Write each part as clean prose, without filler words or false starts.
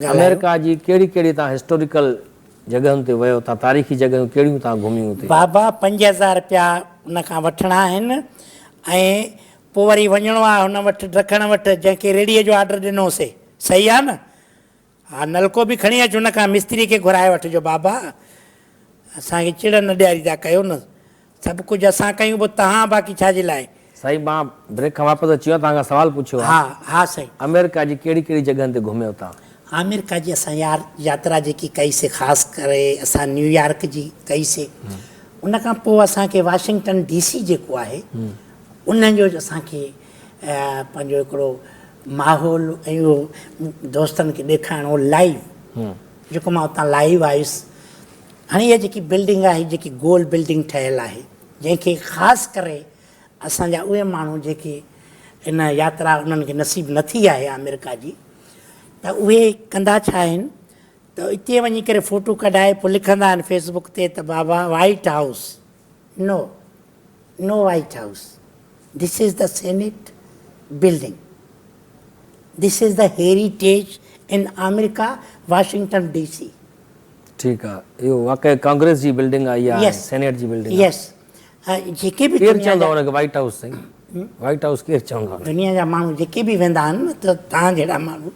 America जी केड़ी केड़ी ता हिस्टोरिकल जगह ते वयो ता तारीखी जगह केड़ियूं ता घुमियूं ते बाबा 5000 रुपया उन खां वठणा आहिनि ऐं पोइ वरी वञिणो आहे हुन वटि रखण वटि जंहिंखे रेड़ीअ जो ऑडर ॾिनोसीं सही आहे न। हा नलको बि खणी अचु हुन खां मिस्त्री खे घुराए वठिजो बाबा असांखे चिड़ न ॾियारींदा कयो न सभु कुझु असां कयूं पोइ तव्हां बाक़ी छाजे लाइ। सही मां ब्रेक खां वापसि अची वियो तव्हांखां सवाल पुछियो हा हा सही। अमेरिका जी केड़ी केड़ी जगह ते घुमियो ता। अमेरिका जी असां यात्रा जेकी कईसीं ख़ासि करे असां न्यूयॉर्क जी कईसीं उन खां पोइ असांखे वाशिंगटन DC जेको आहे उन जो असांखे पंहिंजो हिकिड़ो माहौल ऐं उहो दोस्तनि खे ॾेखारिणो लाइव जेको मां उतां लाइव आयुसि। हाणे इहा जेकी बिल्डिंग आहे जेकी गोल बिल्डिंग ठहियलु आहे जंहिंखे ख़ासि करे असांजा उहे माण्हू जेके इन यात्रा उन्हनि खे नसीबु न थी आहे अमेरिका जी त उहे कंदा छा आहिनि त हिते वञी करे फ़ोटो कढाए पोइ लिखंदा आहिनि फेसबुक ते त बाबा white house no no white house this is the senate building this is the heritage in America Washington DC। ठीकु आहे इहो वाक़ई कांग्रेस जी बिल्डिंग आहे या सेनेट जी बिल्डिंग यस जेके बि केरु चवंदो हुनखे वाइट हाउस साईं वाइट हाउस केरु चवंदो दुनिया जा माण्हू जेके बि वेंदा आहिनि न त तव्हां जहिड़ा माण्हू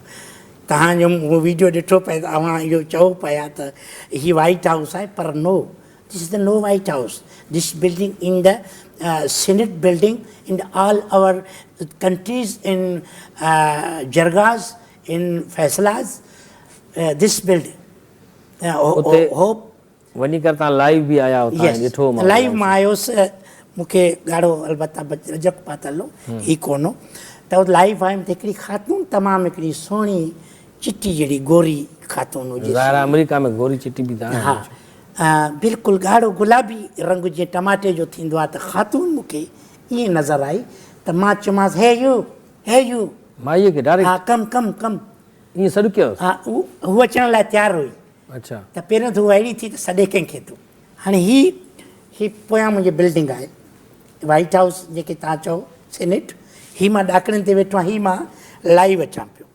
तव्हांजो उहो वीडियो ॾिठो पिए त अवां इहो चओ पिया त हीअ वाइट हाउस आहे पर no this is the no white house this building in the senate building in all our countries in जरगाज़ इन फैसलाज़ दिस बिल्डिंग होप वञी करे तव्हां लाइव बि आया हुतां ॾिठो लाइव मां आयुसि मूंखे ॻाढ़ो अलबत्ता रजक पातल हो ही कोन्हो त लाइव आयुमि त हिकिड़ी ख़ातून तमामु हिकिड़ी सुहिणी चिटी जहिड़ी गोरी ख़ातून हुजे अमेरिका में गोरी चिटी बि हा बिल्कुलु ॻाढ़ो गुलाबी रंग जीअं टमाटे जो थींदो आहे त ख़ातून मूंखे ईअं नज़र आई त मां चयोमांसि हे यू माईअ खे डायरेक्ट हा कम कम कम ईअं सॾु कयो हा हू अचण लाइ तयारु हुई अच्छा त पहिरियों त उहा अहिड़ी थी त सॾे कंहिंखे तूं हाणे ही पोयां मुंहिंजी बिल्डिंग आहे वाइट हाउस जेके तव्हां चओ सेनेट ही मां ॾाकणनि ते वेठो आहियां ही मां लाइव अचां पियो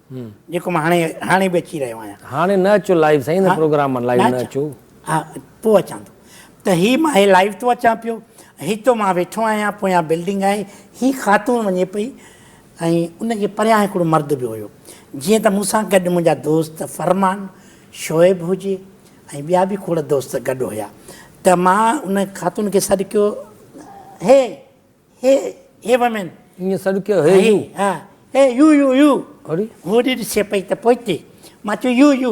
जेको मां हाणे बि अची रहियो आहियां। हाणे न अचो लाइव साईं न प्रोग्राम लाइव न अचो हा पोइ अचां थो त ही मां हे लाइव थो अचां पियो हितो मां वेठो आहियां पोयां बिल्डिंग आहे ही ख़ातून वञे पई ऐं उनजे परियां हिकिड़ो मर्द बि हुयो जीअं त मूंसां गॾु मुंहिंजा दोस्त फरमान शोएब हुजे ऐं ॿिया बि खोड़ दोस्त गॾु हुया त मां उन ख़ातून खे सॾु कयो हे हे हे वमेन ईअं सॾु कयो हे यू हा हे यू यू यू अरे हू ॾिसे पई त पोइ हिते मां चयो यू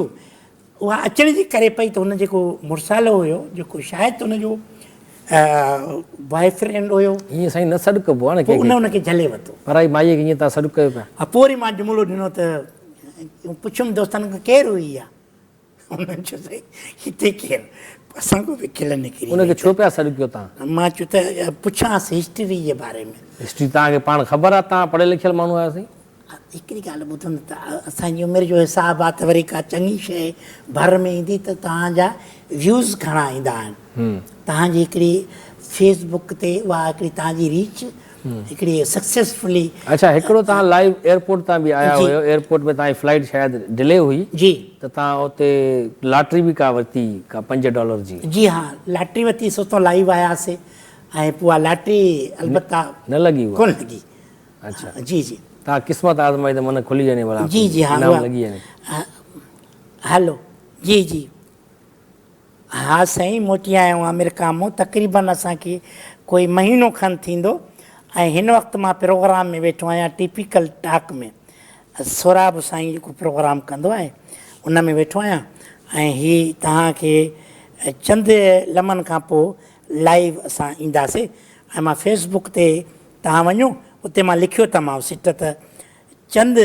उहा अचण जी करे पई त हुन जेको मुड़सालो हुयो जेको शायदि हुनजो बॉयफ्रेंड हुयो ईअं साईं न सॾु कबो आहे न हुनखे झले वरितो पर माईअ खे ईअं तव्हां सॾु कयो पिया हा पोइ वरी मां जुमिलो ॾिनो त पुछियुमि दोस्तनि खां केरु हुई इहा उन्हनि चयो साईं हिते केरु असांखे बि खिल निकिरी उनखे छो पिया सॾु कयो तव्हां मां चयो त पुछांसि हिस्ट्री जे बारे में हिस्ट्री तव्हांखे पाण ख़बर आहे तव्हां पढ़ियल लिखियल माण्हू आहियो साईं हिकिड़ी ॻाल्हि ॿुधो न त असांजी उमिरि जो हिसाबु आहे त वरी का चङी शइ भर में ईंदी त तव्हांजा व्यूज़ घणा ईंदा आहिनि तव्हांजी हिकिड़ी फेसबुक ते उहा हिकिड़ी तव्हांजी रीच हिकिड़ी सक्सेसफुली अच्छा हिकिड़ो तव्हां लाइव एयरपोर्ट तां बि आया हुयो एयरपोर्ट में तव्हांजी फ्लाइट शायदि डिले हुई जी त तव्हां उते लॉटरी बि का वरिती का $5 जी जी हा लॉटरी वरिती सोतो लाइव आयासीं ऐं पोइ उहा लॉटरी अलबत्ता न लॻी कोन लॻी अच्छा जी जी तव्हां क़िस्मत आज़माई त मन खुली वञे भला जी जी हा लॻी वञे हलो जी जी हा साईं मोटी आया आहियूं अमेरिका मां तक़रीबन असांखे कोई महीनो खनि थींदो ऐं हिन वक़्तु मां प्रोग्राम में वेठो आहियां टिपिकल टाक में सोराब साईं जेको प्रोग्राम कंदो आहे उन में वेठो आहियां ऐं हीअ तव्हांखे चंद लम्हनि खां पोइ लाइव असां ईंदासीं ऐं मां फेसबुक ते तव्हां वञो उते मां लिखियो त मां सिट त चंद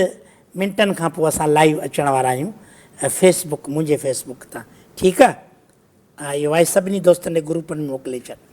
मिंटनि खां पोइ असां लाइव अचण वारा आहियूं फेसबुक मुंहिंजे फेसबुक तां ठीकु आहे हा इहो आहे सभिनी दोस्तनि जे ग्रुपनि में मोकिले छॾ।